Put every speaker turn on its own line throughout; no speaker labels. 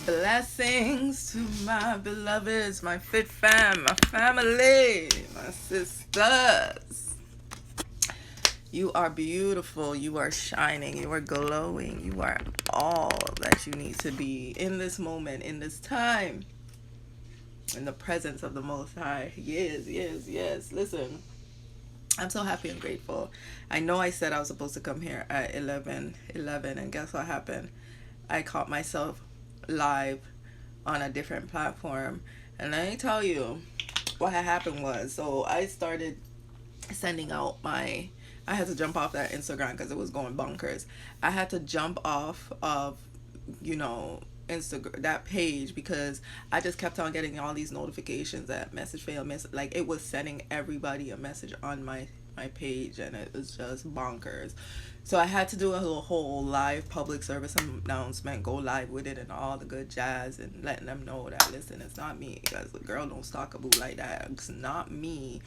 Blessings to my beloveds, my fit fam, my family, my sisters. You are beautiful. You are shining. You are glowing. You are all that you need to be in this moment, in this time, in the presence of the Most High. Yes, yes, yes. Listen, I'm so happy and grateful. I know I said I was supposed to come here at 11, and guess what happened? I caught myself live on a different platform. And let me tell you what had happened was, so I started sending out I had to jump off that Instagram because it was going bonkers. I had to jump off of, you know, Instagram, that page, because I just kept on getting all these notifications that message failed, like it was sending everybody a message on my page, and it was just bonkers. So I had to do a whole live public service announcement, go live with it and all the good jazz, and letting them know that, listen, it's not me, because the girl don't stalk a boo like that. It's not me,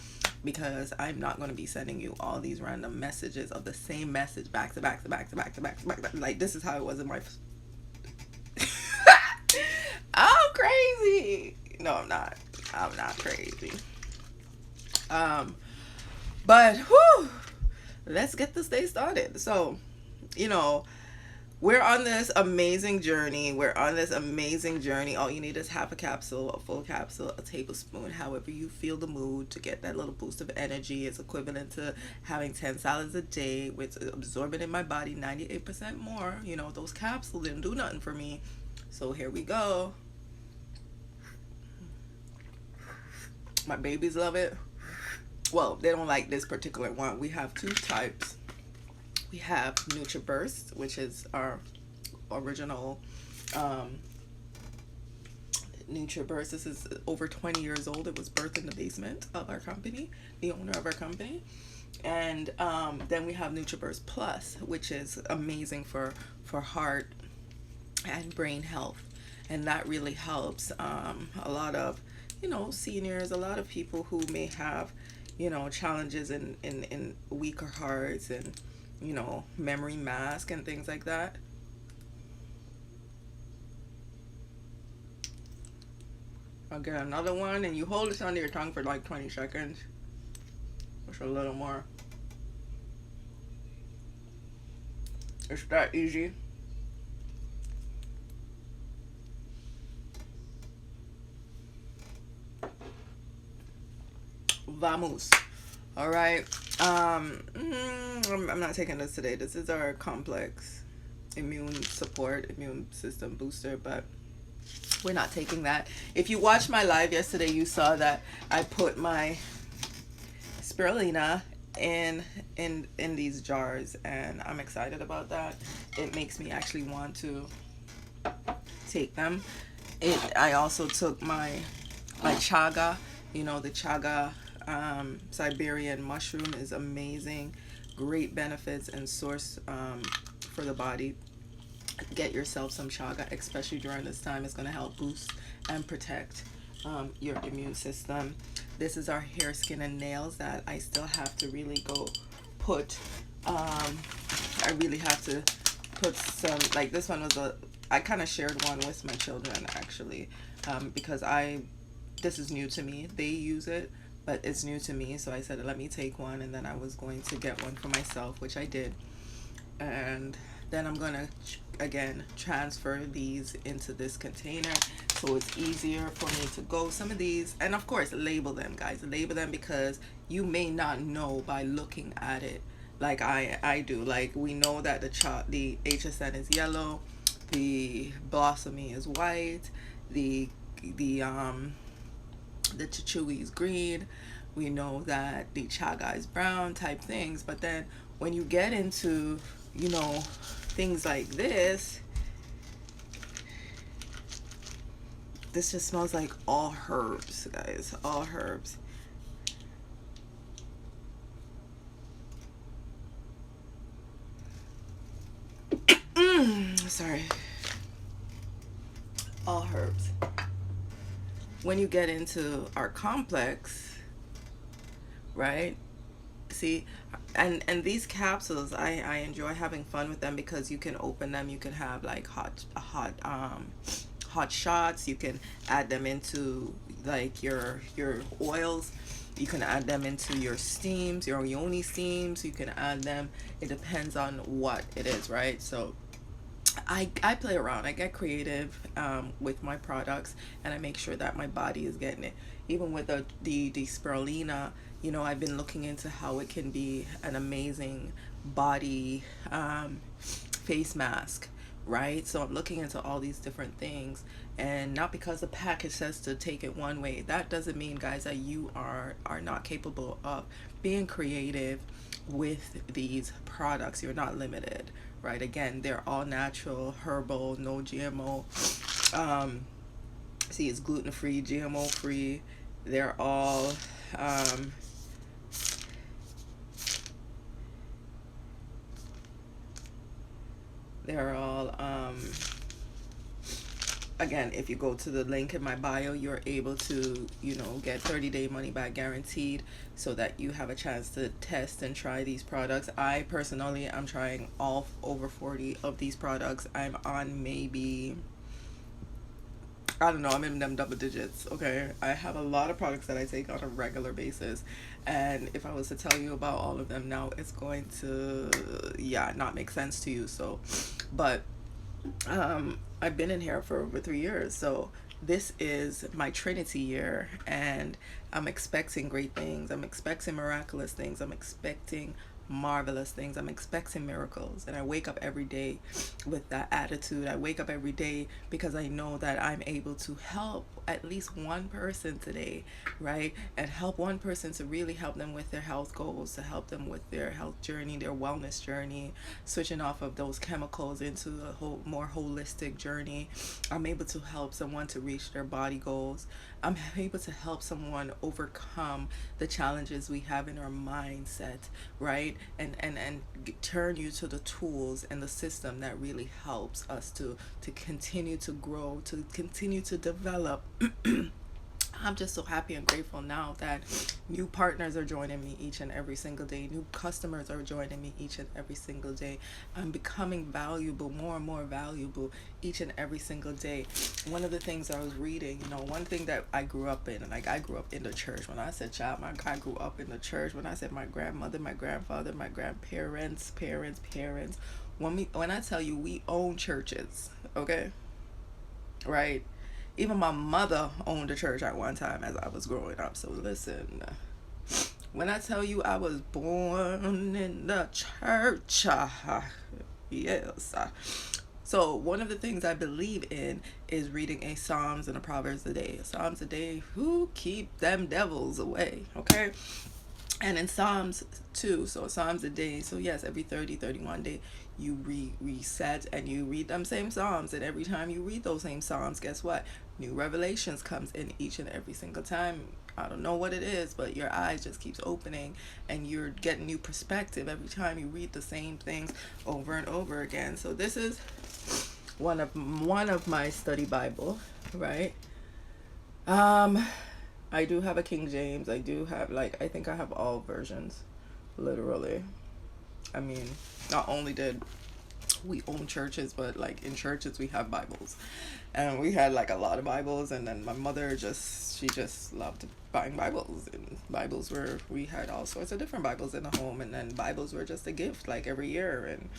because I'm not going to be sending you all these random messages of the same message back to back to back to back to back to back. Like, this is how it was in my I'm crazy. No, I'm not. I'm not crazy. Um, but whew, let's get this day started. So, you know, we're on this amazing journey. We're on this amazing journey. All you need is half a capsule, a full capsule, a tablespoon, however you feel the mood, to get that little boost of energy. It's equivalent to having 10 salads a day, with absorbing in my body 98% more. You know, those capsules didn't do nothing for me. So here we go. My babies love it. Well, they don't like this particular one. We have two types. We have NutriBurst, which is our original NutriBurst. This is over 20 years old. It was birthed in the basement of our company, the owner of our company. And then we have NutriBurst Plus, which is amazing for heart and brain health. And that really helps a lot of, you know, seniors, a lot of people who may have, you know, challenges in weaker hearts, and, you know, memory mask and things like that. I'll get another one, and you hold this under your tongue for like 20 seconds. Just a little more. It's that easy. Vamos. All right. I'm not taking this today. This is our complex immune support, immune system booster, but we're not taking that. If you watched my live yesterday, you saw that I put my spirulina in these jars, and I'm excited about that. It makes me actually want to take them. I also took my chaga. You know, the chaga Siberian mushroom is amazing. Great benefits and source for the body. Get yourself some chaga, especially during this time. It's going to help boost and protect your immune system. This is our hair, skin, and nails that I still have to really go put. I really have to put some, like this one was I kind of shared one with my children, actually, because this is new to me. They use it, but it's new to me. So I said, let me take one, and then I was going to get one for myself, which I did. And then I'm going to, again, transfer these into this container so it's easier for me to go. Some of these, and of course, label them, guys. Label them, because you may not know by looking at it like I do. Like, we know that the HSN is yellow, the Blossomy is white, the Chichui is green. We know that the Chaga is brown type things. But then when you get into, you know, things like this just smells like all herbs, guys. All herbs. Sorry. All herbs. When you get into our complex, right? See, and these capsules, I enjoy having fun with them, because you can open them. You can have like hot hot shots. You can add them into like your oils. You can add them into your steams, your yoni steams. You can add them. It depends on what it is, right? So I play around. I get creative with my products, and I make sure that my body is getting it. Even with the spirulina, you know, I've been looking into how it can be an amazing body face mask, right? So I'm looking into all these different things, and not because the package says to take it one way, that doesn't mean, guys, that you are not capable of being creative with these products. You're not limited, right? Again, they're all natural, herbal, no GMO. See, it's gluten free, GMO free. They're all um, they're all again, if you go to the link in my bio, you're able to, you know, get 30-day money back guaranteed, so that you have a chance to test and try these products. I personally am trying all over 40 of these products. I'm on maybe, I don't know, I'm in them double digits. Okay, I have a lot of products that I take on a regular basis, and if I was to tell you about all of them now, it's going to, yeah, not make sense to you. So, but I've been in here for over 3 years, so this is my Trinity year, and I'm expecting great things. I'm expecting miraculous things. I'm expecting marvelous things. I'm expecting miracles, and I wake up every day with that attitude. I wake up every day because I know that I'm able to help at least one person today, right? And help one person to really help them with their health goals, to help them with their health journey, their wellness journey, switching off of those chemicals into a whole more holistic journey. I'm able to help someone to reach their body goals. I'm able to help someone overcome the challenges we have in our mindset, right? And turn you to the tools and the system that really helps us to continue to grow, to continue to develop. I'm just so happy and grateful now that new partners are joining me each and every single day. New customers are joining me each and every single day. I'm becoming valuable, more and more valuable each and every single day. One of the things I was reading, you know, one thing that I grew up in, and like I grew up in the church. When I said child, I grew up in the church. When I said my grandmother, my grandfather, my grandparents, parents. When I tell you we own churches, okay? Right? Even my mother owned a church at one time as I was growing up. So listen, when I tell you I was born in the church, yes. So one of the things I believe in is reading a Psalms and a Proverbs a day. Psalms a day, who keep them devils away, okay? And in Psalms too, so Psalms a day, so yes, every 31 day you reset and you read them same Psalms, and every time you read those same Psalms, guess what? New revelations comes in each and every single time. I don't know what it is, but your eyes just keeps opening, and you're getting new perspective every time you read the same things over and over again. So this is one of my study Bible, right? I do have a King James. I do have, like, I think I have all versions, literally. I mean, not only did we own churches, but like in churches we have Bibles, and we had like a lot of Bibles. And then my mother she just loved buying Bibles, and Bibles were, we had all sorts of different Bibles in the home, and then Bibles were just a gift like every year. And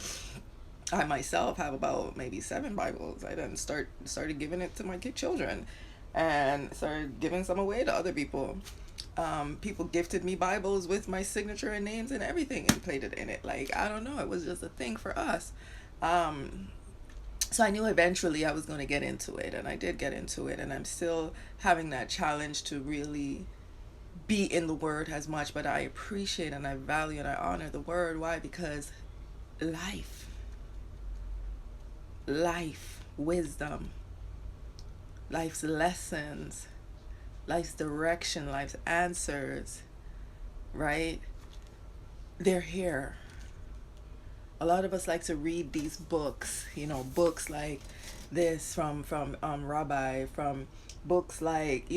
I myself have about maybe 7 Bibles. I then started giving it to my children, and started giving some away to other people. People gifted me Bibles with my signature and names and everything, and played it in it. Like, I don't know, it was just a thing for us. So I knew eventually I was going to get into it, and I did get into it, and I'm still having that challenge to really be in the Word as much. But I appreciate and I value and I honor the Word. Why? Because life, wisdom, life's lessons, life's direction, life's answers, right? They're here. A lot of us like to read these books, you know, books like this from Rabbi, from books like,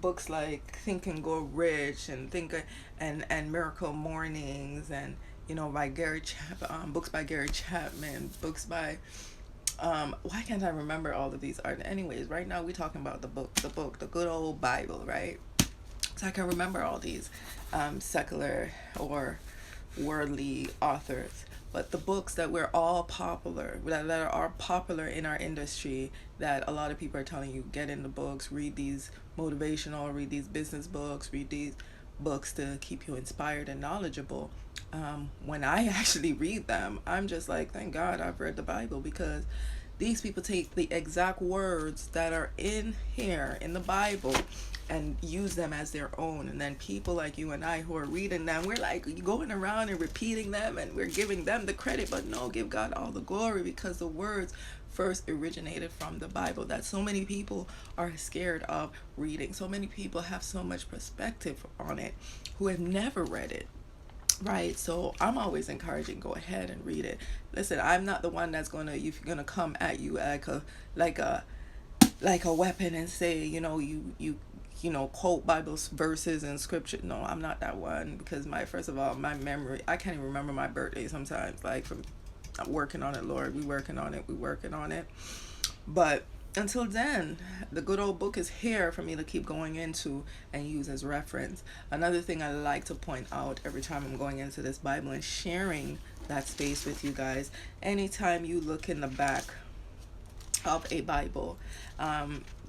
books like Think and Go Rich, and and Miracle Mornings, and by books by Gary Chapman, books by Why can't I remember all of these art? Anyways, right now we're talking about the good old Bible, right? So I can remember all these secular or worldly authors, but the books that we're all popular that are popular in our industry, that a lot of people are telling you, get in the books, read these motivational, read these business books, read these books to keep you inspired and knowledgeable. When I actually read them, I'm just like, thank God I've read the Bible, because these people take the exact words that are in here in the Bible and use them as their own. And then people like you and I who are reading them, we're like going around and repeating them, and we're giving them the credit. But no, give God all the glory, because the words first originated from the Bible that so many people are scared of reading. So many people have so much perspective on it who have never read it. Right, so I'm always encouraging, go ahead and read it. Listen, I'm not the one that's gonna come at you like a like a weapon and say, quote Bible verses and scripture. No, I'm not that one, because first of all, my memory, I can't even remember my birthday sometimes. Like, from I'm working on it, Lord. We working on it. But until then, the good old book is here for me to keep going into and use as reference. Another thing I like to point out every time I'm going into this Bible and sharing that space with you guys, anytime you look in the back of a Bible,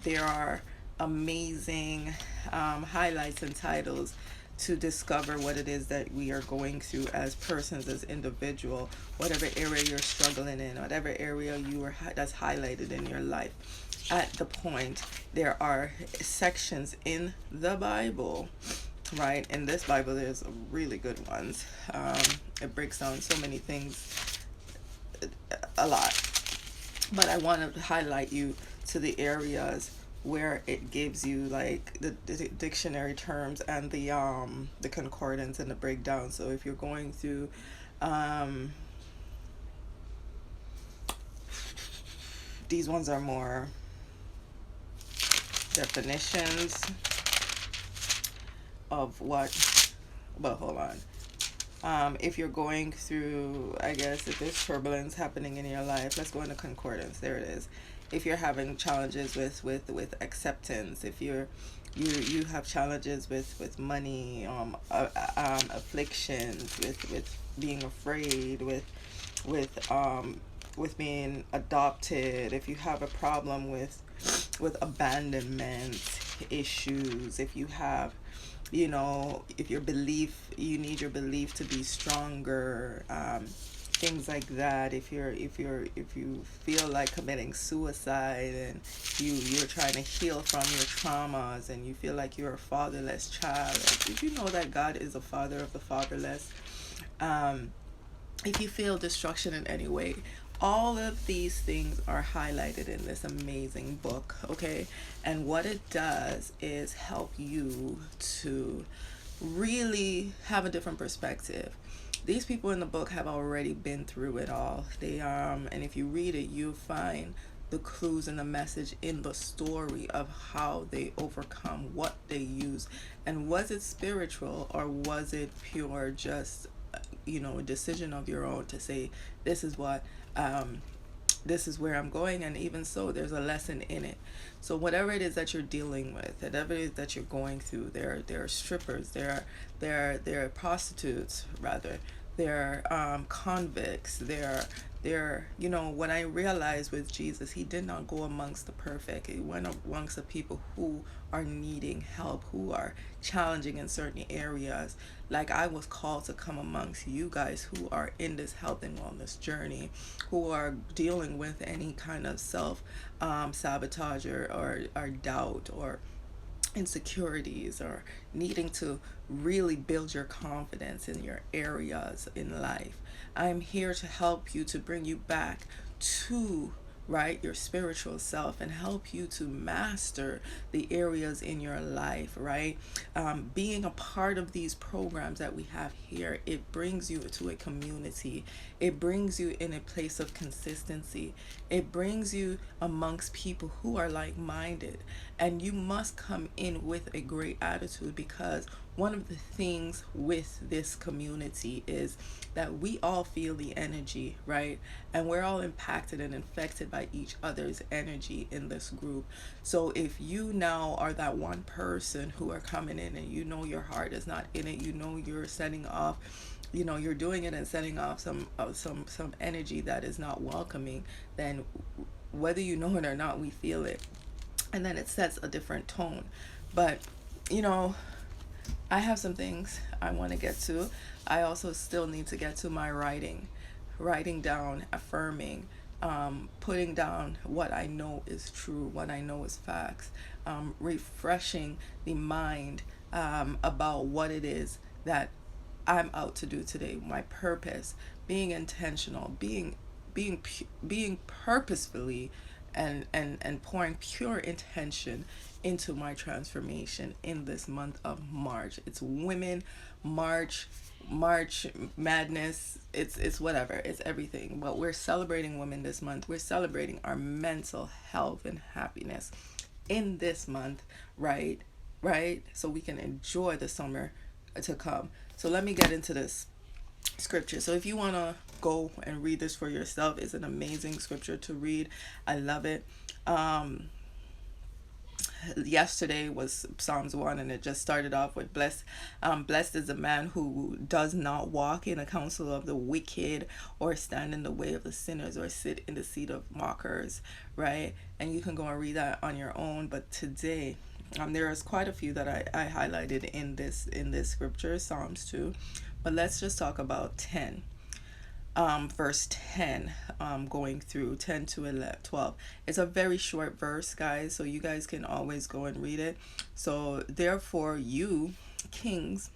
there are amazing highlights and titles to discover what it is that we are going through as persons, as individual, whatever area you're struggling in, whatever area that's highlighted in your life. At the point, there are sections in the Bible, right? In this Bible, there's really good ones. It breaks down so many things, a lot. But I want to highlight you to the areas where it gives you like the dictionary terms and the concordance and the breakdown. So if you're going through these ones are more definitions of what, but hold on. If you're going through, I guess, if there's turbulence happening in your life, let's go into concordance. There it is. If you're having challenges with acceptance, if you have challenges with money, afflictions, with being afraid, with being adopted, if you have a problem with abandonment issues, if you have, if you need your belief to be stronger, things like that. If you feel like committing suicide, and you're trying to heal from your traumas, and you feel like you're a fatherless child, if you know that God is a father of the fatherless, if you feel destruction in any way, all of these things are highlighted in this amazing book, okay? And what it does is help you to really have a different perspective. These people in the book have already been through it all. And if you read it, you'll find the clues and the message in the story of how they overcome, what they use. And was it spiritual, or was it pure just a decision of your own to say, this is what this is where I'm going? And even so, there's a lesson in it. So whatever it is that you're dealing with, whatever it is that you're going through, there are strippers, there are prostitutes, rather, there are convicts, there what I realized with Jesus, he did not go amongst the perfect. He went amongst the people who are needing help, who are challenging in certain areas. Like, I was called to come amongst you guys who are in this health and wellness journey, who are dealing with any kind of self sabotage or doubt or insecurities, or needing to really build your confidence in your areas in life. I'm here to help you, to bring you back to your spiritual self, and help you to master the areas in your life, right? Being a part of these programs that we have here, it brings you to a community. It brings you in a place of consistency. It brings you amongst people who are like-minded, and you must come in with a great attitude, because one of the things with this community is that we all feel the energy, right? And we're all impacted and infected by each other's energy in this group. So if you now are that one person who are coming in and you know your heart is not in it, you know you're setting off, you know you're doing it and setting off some energy that is not welcoming, then whether you know it or not, we feel it, and then it sets a different tone. But you know, I have some things I want to get to. I also still need to get to my writing down, affirming, putting down what I know is true, what I know is facts, refreshing the mind about what it is that I'm out to do today, my purpose, being intentional, being purposefully and pouring pure intention into my transformation in this month of March. It's Women March, March Madness. It's whatever. It's everything. But we're celebrating women this month. We're celebrating our mental health and happiness in this month, right? Right? So we can enjoy the summer to come. So let me get into this scripture. So if you want to go and read this for yourself, it's an amazing scripture to read. I love it. Yesterday was Psalms 1, and it just started off with blessed is the man who does not walk in the counsel of the wicked, or stand in the way of the sinners, or sit in the seat of mockers, right? And you can go and read that on your own. But today, there is quite a few that I highlighted in this scripture, Psalms 2, but let's just talk about 10. Verse 10, going through 10 to 11, 12. It's a very short verse, guys, so you guys can always go and read it. So therefore, you kings,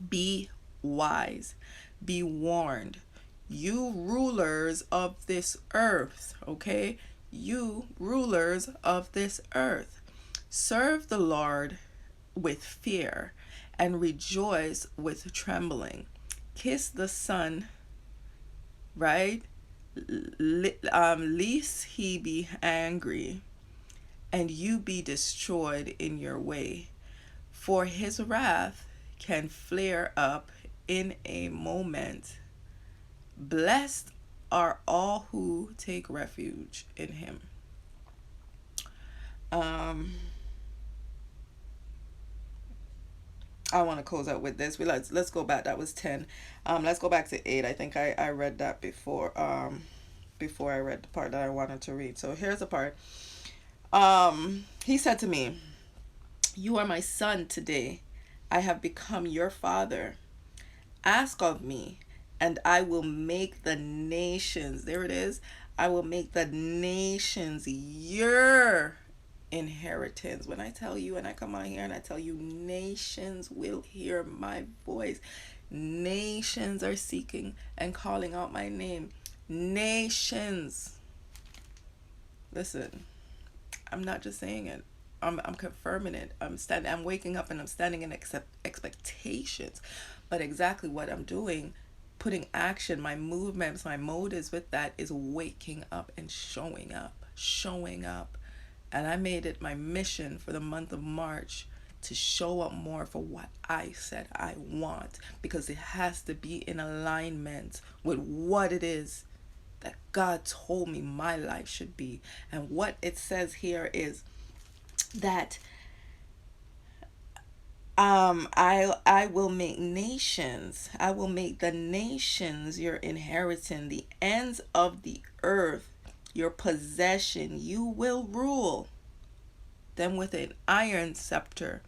be wise, be warned, you rulers of this earth. Okay, you rulers of this earth, serve the Lord with fear and rejoice with trembling. Kiss the Son, right? Lest he be angry and you be destroyed in your way, for his wrath can flare up in a moment. Blessed are all who take refuge in him. I want to close out with this. Let's go back. That was 10. Let's go back to 8. I think I read that before I read the part that I wanted to read. So here's the part. He said to me, "You are my son today. I have become your father. Ask of me, and I will make the nations," there it is, "I will make the nations your inheritance." When I tell you, and I come on here and I tell you, nations will hear my voice. Nations are seeking and calling out my name. Nations. Listen, I'm not just saying it. I'm confirming it. I'm waking up and I'm standing in expectations. But exactly what I'm doing, putting action, my movements, my motives with that is waking up and showing up. And I made it my mission for the month of March to show up more for what I said I want, because it has to be in alignment with what it is that God told me my life should be. And what it says here is that I will make the nations your inheritance, the ends of the earth your possession. You will rule them with an iron scepter.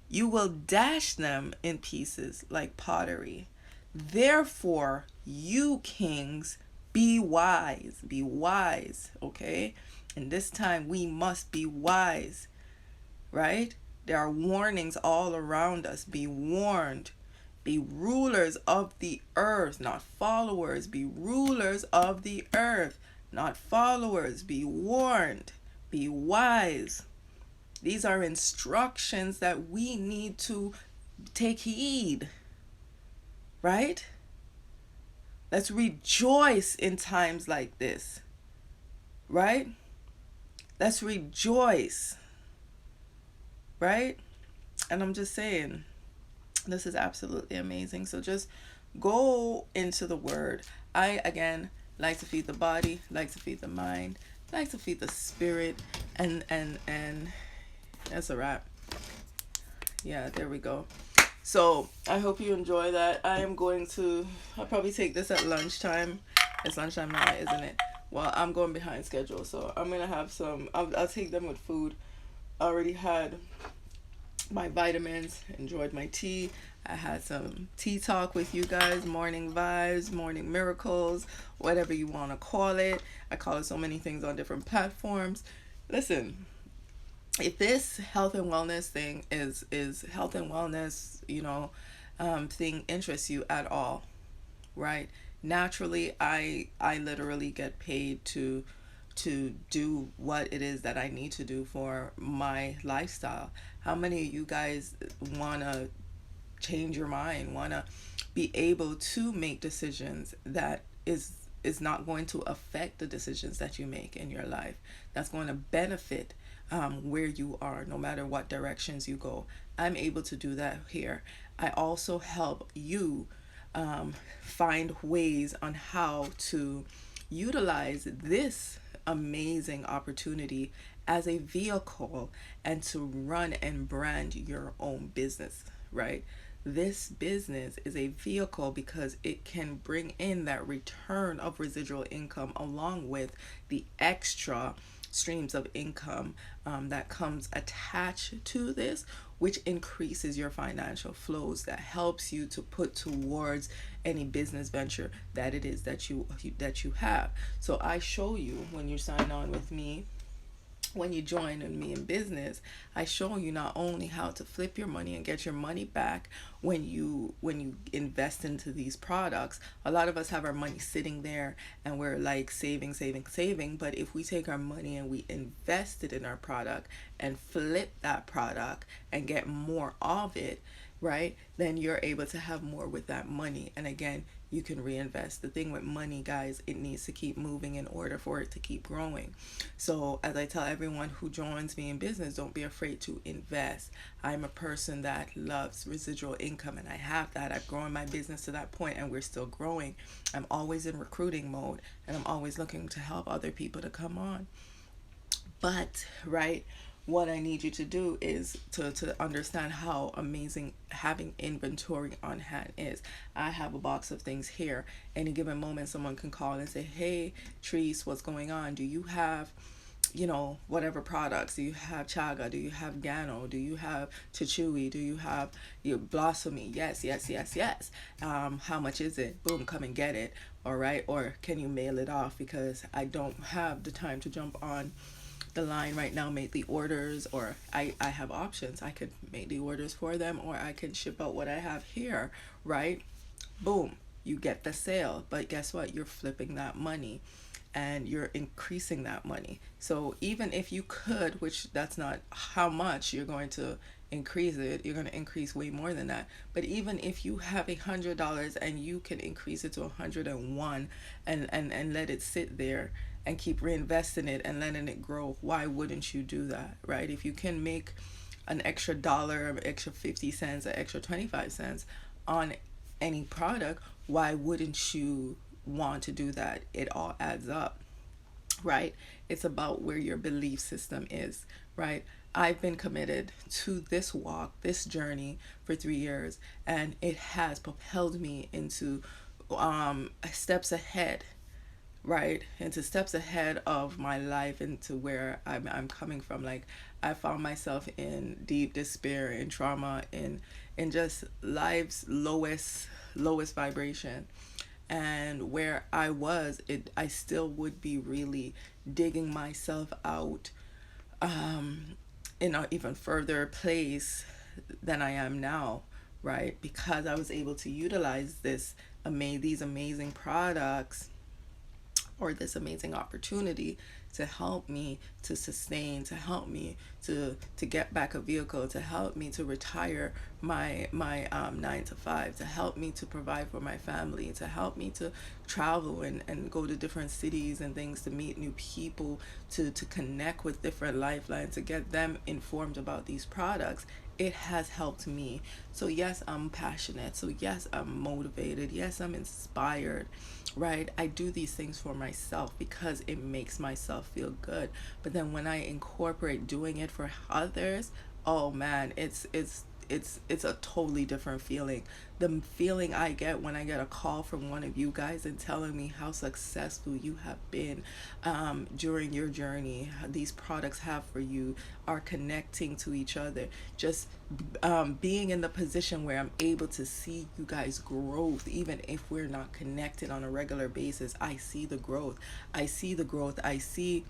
You will dash them in pieces like pottery. Therefore, you kings, be wise. Be wise, okay? And this time we must be wise, right? There are warnings all around us. Be warned. Be rulers of the earth, not followers. Be rulers of the earth, not followers. Be warned. Be wise. These are instructions that we need to take heed, right? Let's rejoice in times like this, right? Let's rejoice, right? And I'm just saying, This is absolutely amazing. So just go into the word. I, again, like to feed the body, like to feed the mind, like to feed the spirit, and that's a wrap. Yeah, there we go. So I hope you enjoy that. I am going to, I'll probably take this at lunchtime. It's lunchtime now, isn't it? Well, I'm going behind schedule, so I'm gonna have some. I'll take them with food. I already had my vitamins, enjoyed my tea. I had some tea talk with you guys, morning vibes, morning miracles, whatever you want to call it. I call it so many things on different platforms. Listen, if this health and wellness thing is health and wellness, thing interests you at all, right? Naturally, I literally get paid to do what it is that I need to do for my lifestyle. How many of you guys want to change your mind, want to be able to make decisions that is not going to affect the decisions that you make in your life, that's going to benefit where you are, no matter what directions you go? I'm able to do that here. I also help you find ways on how to utilize this amazing opportunity as a vehicle and to run and brand your own business, right? This business is a vehicle because it can bring in that return of residual income along with the extra streams of income that comes attached to this, which increases your financial flows, that helps you to put towards any business venture that it is that you have. So I show you, when you sign on with me, when you join me in business, I show you not only how to flip your money and get your money back when you invest into these products. A lot of us have our money sitting there and we're like saving, but if we take our money and we invest it in our product and flip that product and get more of it, right, then you're able to have more with that money. And again, you can reinvest. The thing with money, guys, it needs to keep moving in order for it to keep growing. So as I tell everyone who joins me in business, don't be afraid to invest. I'm a person that loves residual income, and I have that. I've grown my business to that point, and we're still growing. I'm always in recruiting mode, and I'm always looking to help other people to come on. But, right, what I need you to do is to understand how amazing having inventory on hand is. I have a box of things here. Any given moment, someone can call and say, hey, Treese, what's going on? Do you have, whatever products? Do you have Chaga? Do you have Gano? Do you have Chichui? Do you have your Blossomy? Yes, yes, yes, yes. How much is it? Boom, come and get it. All right. Or can you mail it off? Because I don't have the time to jump on the line right now, make the orders, or I have options. I could make the orders for them, or I can ship out what I have here, right? Boom, you get the sale. But guess what? You're flipping that money and you're increasing that money. So even if you could, which that's not how much you're going to increase it, you're going to increase way more than that. But even if you have $100 and you can increase it to 101 and let it sit there and keep reinvesting it and letting it grow, why wouldn't you do that, right? If you can make an extra dollar, an extra 50 cents, an extra 25 cents on any product, why wouldn't you want to do that? It all adds up, right? It's about where your belief system is, right? I've been committed to this walk, this journey for 3 years, and it has propelled me into steps ahead, right, into steps ahead of my life, into where I'm coming from. Like, I found myself in deep despair, in trauma, in just life's lowest vibration, and where I was, I still would be really digging myself out in an even further place than I am now, right? Because I was able to utilize these amazing products, or this amazing opportunity, to help me to sustain, to help me to get back a vehicle, to help me to retire my 9 to 5, to help me to provide for my family, to help me to travel and go to different cities and things, to meet new people, to connect with different lifelines, to get them informed about these products. it has helped me. So yes, I'm passionate. So yes, I'm motivated. Yes, I'm inspired, right? I do these things for myself because it makes myself feel good. But then when I incorporate doing it for others, oh man, it's a totally different feeling. The feeling I get when I get a call from one of you guys and telling me how successful you have been during your journey, how these products have for you, are connecting to each other, just being in the position where I'm able to see you guys' growth, even if we're not connected on a regular basis. I see the growth. I see the growth. I see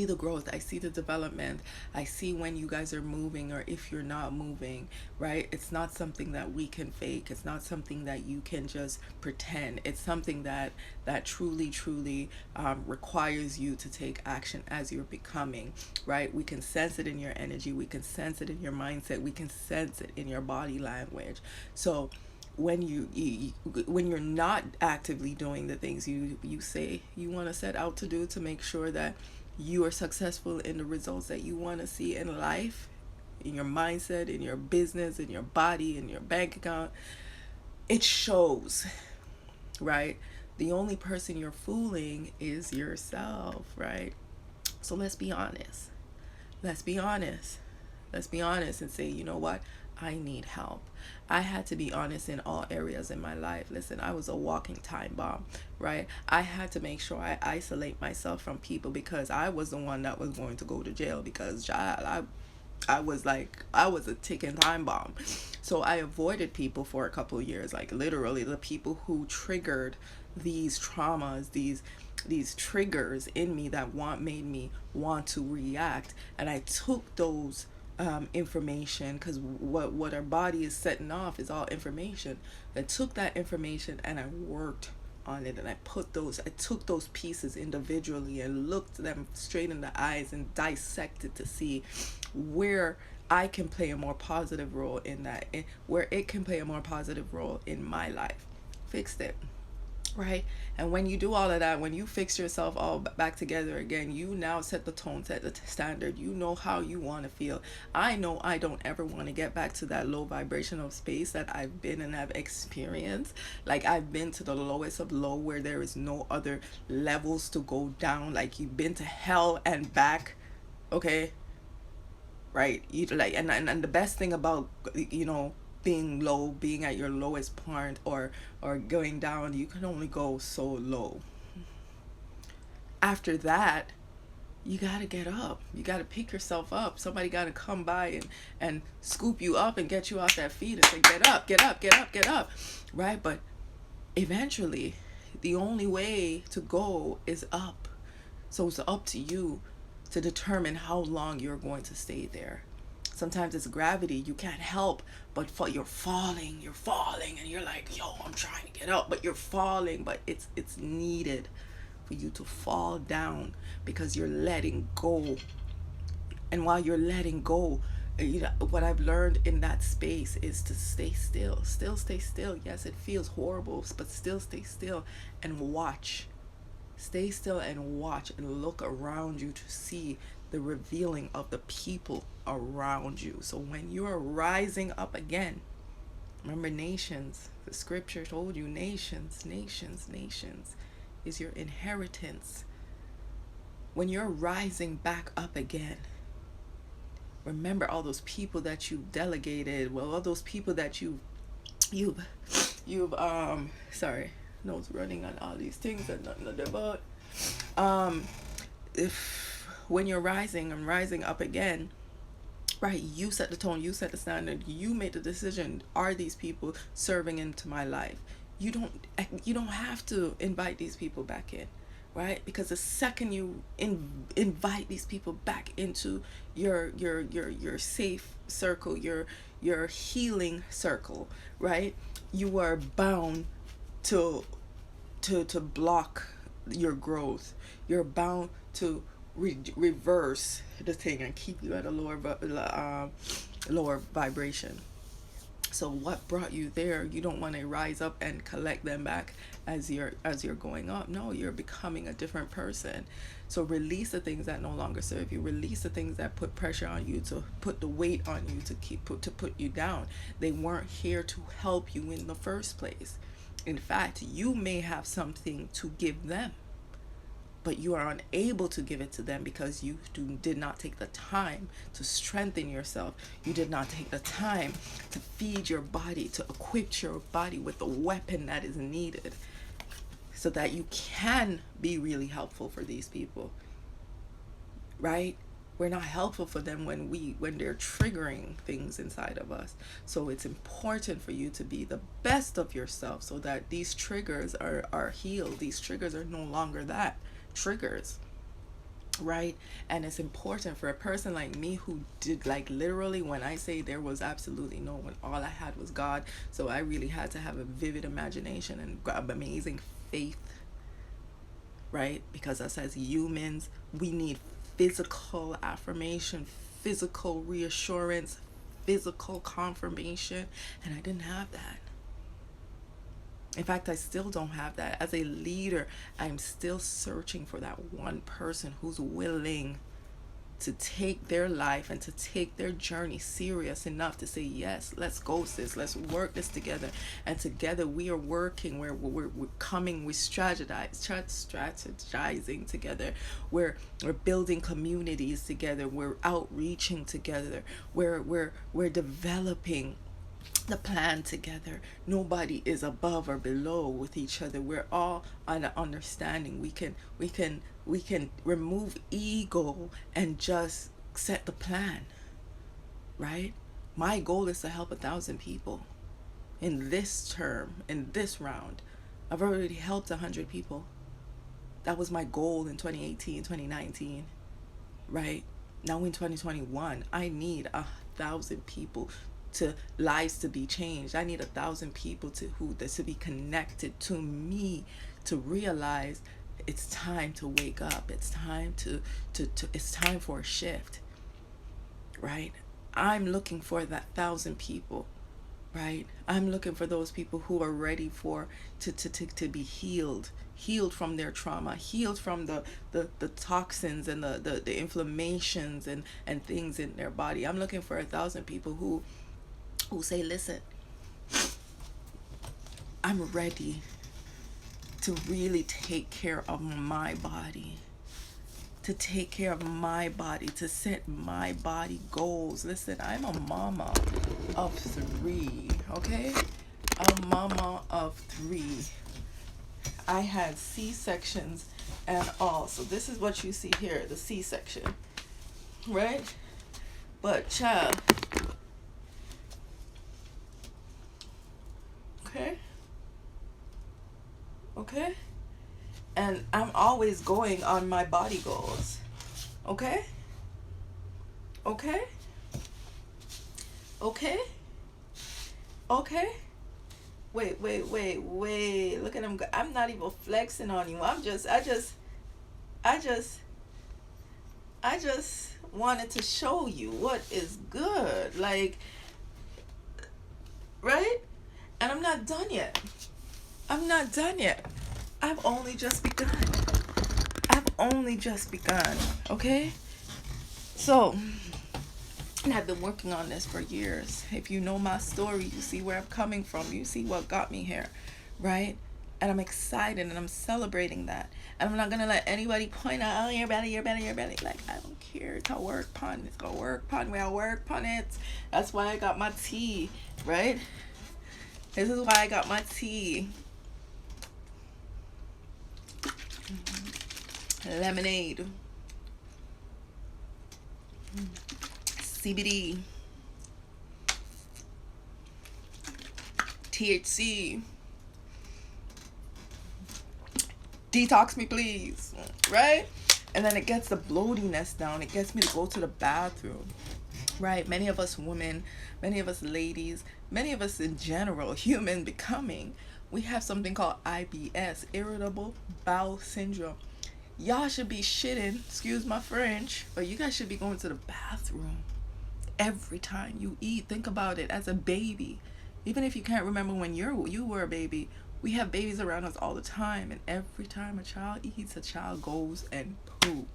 the growth. I see the development. I see when you guys are moving or if you're not moving, right? It's not something that we can fake. It's not something that you can just pretend. It's something that truly requires you to take action as you're becoming, right? We can sense it in your energy. We can sense it in your mindset. We can sense it in your body language. So when when you're not actively doing the things you say you want to set out to do to make sure that you are successful in the results that you want to see in life, in your mindset, in your business, in your body, in your bank account, it shows, right? The only person you're fooling is yourself, right? So let's be honest. Let's be honest. Let's be honest and say, you know what? I need help. I had to be honest in all areas in my life. Listen, I was a walking time bomb, right? I had to make sure I isolate myself from people because I was the one that was going to go to jail because child, I was a ticking time bomb. So I avoided people for a couple of years, like literally the people who triggered these traumas, these triggers in me that made me want to react, and I took those information, because what our body is setting off is all information. I took that information and I worked on it, and I took those pieces individually and looked them straight in the eyes and dissected to see where I can play a more positive role in that, where it can play a more positive role in my life. Fixed it, right? And when you do all of that, when you fix yourself all back together again, you now set the tone, set the standard. You know how you want to feel. I know I don't ever want to get back to that low vibrational space that I've been and have experienced. Like I've been to the lowest of low, where there is no other levels to go down. Like you've been to hell and back, okay? Right? You like, and the best thing about, being low, being at your lowest point, or going down, you can only go so low. After that, you got to get up. You got to pick yourself up. Somebody got to come by and scoop you up and get you off that feet and say, get up, get up, get up, get up, right? But eventually, the only way to go is up. So it's up to you to determine how long you're going to stay there. Sometimes it's gravity. You can't help but you're falling, and you're like, yo, I'm trying to get up, but you're falling. But it's needed for you to fall down, because you're letting go. And while you're letting go, what I've learned in that space is to stay still. Still stay still. Yes, it feels horrible, but still stay still and watch. Stay still and watch and look around you to see the revealing of the people around you. So when you are rising up again, remember, nations, the scripture told you, nations is your inheritance. When you're rising back up again, remember all those people that you've delegated, all those people that you've sorry, nose running on all these things and nothing about. If when you're rising and rising up again, right, you set the tone, you set the standard, you made the decision. Are these people serving into my life? You don't have to invite these people back in, right? Because the second you invite these people back into your safe circle, your healing circle, right, you are bound to block your growth. You're bound to reverse the thing and keep you at a lower vibration. So what brought you there? You don't want to rise up and collect them back as you're going up. No, you're becoming a different person. So release the things that no longer serve you. Release the things that put pressure on you, to put the weight on you, to put you down. They weren't here to help you in the first place. In fact, you may have something to give them, but you are unable to give it to them because you did not take the time to strengthen yourself. You did not take the time to feed your body, to equip your body with the weapon that is needed so that you can be really helpful for these people, right? We're not helpful for them when they're triggering things inside of us. So it's important for you to be the best of yourself so that these triggers are healed. These triggers are no longer that triggers, right? And it's important for a person like me who did, like, literally, when I say there was absolutely no one, all I had was God. So I really had to have a vivid imagination and amazing faith, right? Because us as humans, we need physical affirmation, physical reassurance, physical confirmation, and I didn't have that. In fact, I still don't have that. As a leader, I'm still searching for that one person who's willing to take their life and to take their journey serious enough to say, yes, let's go, sis, let's work this together. And together we are working, we're coming, we're strategizing together, we're building communities together, we're outreaching together, we're developing the plan together. Nobody is above or below with each other. We're all on an understanding. We can remove ego and just set the plan, right? My goal is to help 1,000 people in this term, in this round. I've already helped 100 people. That was my goal in 2018, 2019, right? Now in 2021, I need 1,000 people lives to be changed. I need 1,000 people to be connected to me, to realize it's time to wake up. It's time it's time for a shift, right? I'm looking for that 1,000 people, right? I'm looking for those people who are ready to be healed from their trauma, healed from the toxins and the inflammations and things in their body. I'm looking for 1,000 people who say, listen, I'm ready to really take care of my body, to set my body goals. Listen, I'm a mama of 3, okay? A mama of 3. I had C-sections and all. So this is what you see here, the C-section, right? But child, okay, and I'm always going on my body goals, okay, wait, look at him. I'm not even flexing on you. I just wanted to show you what is good, like, right? And I'm not done yet. I've only just begun. Okay? So, and I've been working on this for years. If you know my story, you see where I'm coming from. You see what got me here, right? And I'm excited and I'm celebrating that. And I'm not going to let anybody point out, oh, your belly. Like, I don't care. It's going to work upon. It's going to work upon. We'll work upon it. That's why I got my tea, right? This is why I got my tea. Lemonade. CBD. THC. Detox me, please. Right? And then it gets the bloatiness down. It gets me to go to the bathroom. Right? Many of us women, many of us ladies, many of us in general, human becoming, we have something called IBS, irritable bowel syndrome. Y'all should be shitting, excuse my French, but you guys should be going to the bathroom every time you eat. Think about it. As a baby, Even if you can't remember when you were a baby, we have babies around us all the time, and every time a child eats, a child goes and poo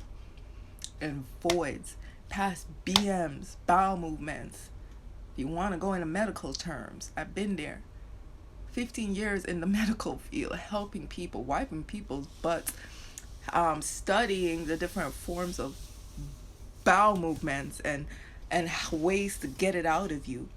and voids, past BMs, bowel movements. If you want to go into medical terms, I've been there. 15 years in the medical field, helping people, wiping people's butts, studying the different forms of bowel movements and ways to get it out of you.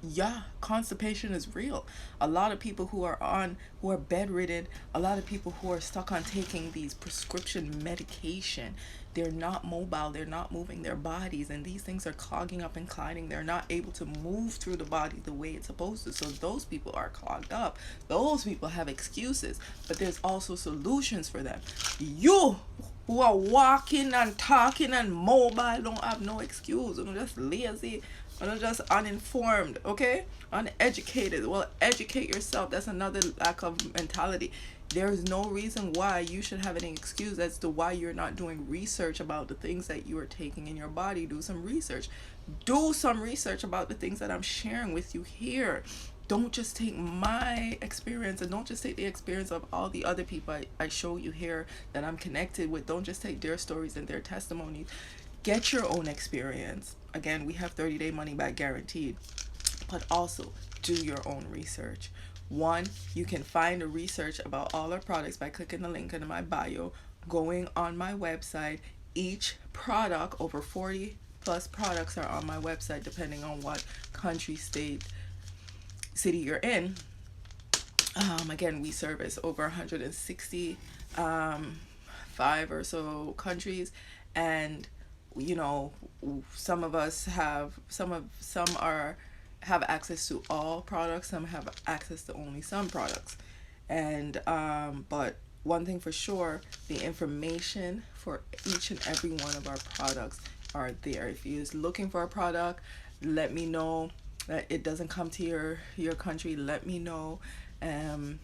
Yeah, constipation is real. A lot of people who are bedridden, a lot of people who are stuck on taking these prescription medication, they're not mobile, they're not moving their bodies, and these things are clogging up and clogging. They're not able to move through the body the way it's supposed to. So those people are clogged up. Those people have excuses, but there's also solutions for them. You who are walking and talking and mobile don't have no excuse. You're just lazy. You're just uninformed, okay? Uneducated. Well, educate yourself. That's another lack of mentality. There's no reason why you should have any excuse as to why you're not doing research about the things that you are taking in your body. Do some research. Do some research about the things that I'm sharing with you here. Don't just take my experience, and don't just take the experience of all the other people I show you here that I'm connected with. Don't just take their stories and their testimonies. Get your own experience. Again, we have 30-day money back guaranteed, but also do your own research. One, you can find a research about all our products by clicking the link in my bio, going on my website. Each product, over 40 plus products, are on my website depending on what country, state, city you're in. Again, we service over 160 5 or so countries, and you know, some of us have some are have access to all products, some have access to only some products. And but one thing for sure, the information for each and every one of our products are there. If you're looking for a product, let me know. That it doesn't come to your country, let me know, and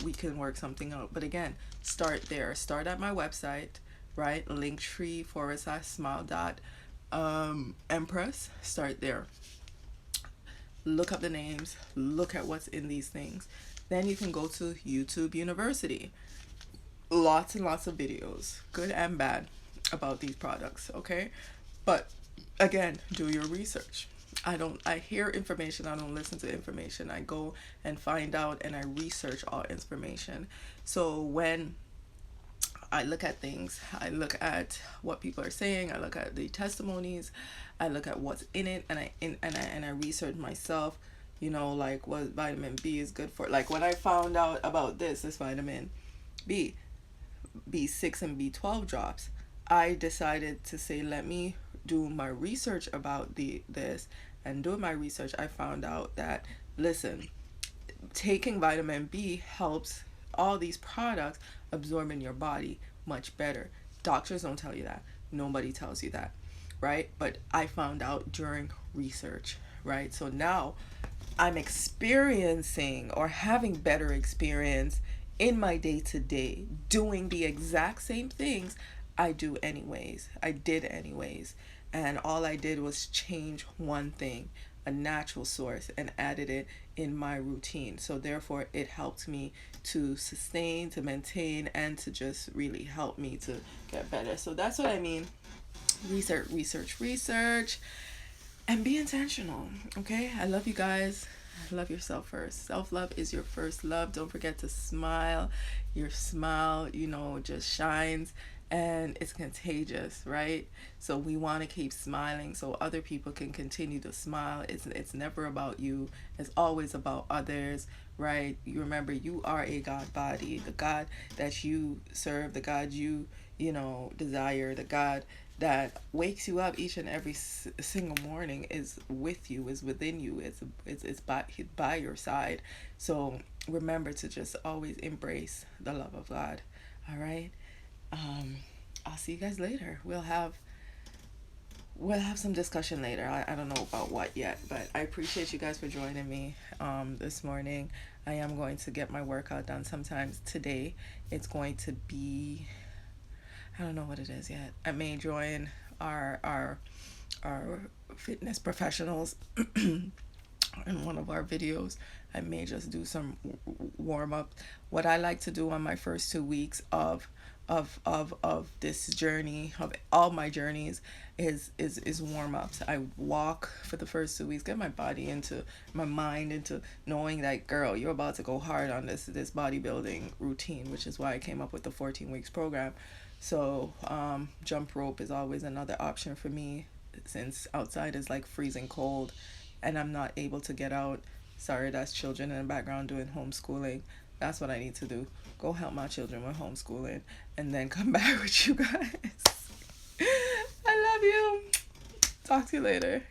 we can work something out. But again, start there. Start at my website, right? Linktree/smile Empress. Start there. Look up the names. Look at what's in these things. Then you can go to YouTube University. Lots and lots of videos, good and bad, about these products. Okay, but again, do your research. I hear information, I don't listen to information. I go and find out, and I research all information. So when I look at things, I look at what people are saying, I look at the testimonies, I look at what's in it, and I research myself, you know, like what vitamin B is good for. Like when I found out about this vitamin B, B6 and B12 drops, I decided to say, let me do my research about this. And doing my research, I found out that, listen, taking vitamin B helps all these products absorb in your body much better. Doctors don't tell you that. Nobody tells you that, right? But I found out during research, right? So now I'm experiencing or having better experience in my day to day doing the exact same things I do anyways. I did anyways. And all I did was change one thing, a natural source, and added it in my routine. So therefore it helped me to sustain, to maintain, and to just really help me to get better. So that's what I mean. Research, research, research, and be intentional. Okay? I love you guys. Love yourself first. Self-love is your first love. Don't forget to smile. Your smile, you know, just shines, and it's contagious, right? So we want to keep smiling so other people can continue to smile. It's never about you. It's always about others, right? You remember, you are a God body. The God that you serve, the God you know, desire, the God that wakes you up each and every single morning is with you, is within you, it's by your side. So remember to just always embrace the love of God. All right. I'll see you guys later. We'll have some discussion later. I don't know about what yet, but I appreciate you guys for joining me this morning. I am going to get my workout done sometimes today. It's going to be, I don't know what it is yet. I may join our fitness professionals in one of our videos. I may just do some warm up. What I like to do on my first 2 weeks of this journey, of all my journeys, is warm ups. I walk for the first 2 weeks, get my body into, my mind into knowing that, girl, you're about to go hard on this bodybuilding routine, which is why I came up with the 14 weeks program. So jump rope is always another option for me, since outside is like freezing cold and I'm not able to get out. Sorry, that's children in the background doing homeschooling. That's what I need to do. Go help my children with homeschooling and then come back with you guys. I love you. Talk to you later.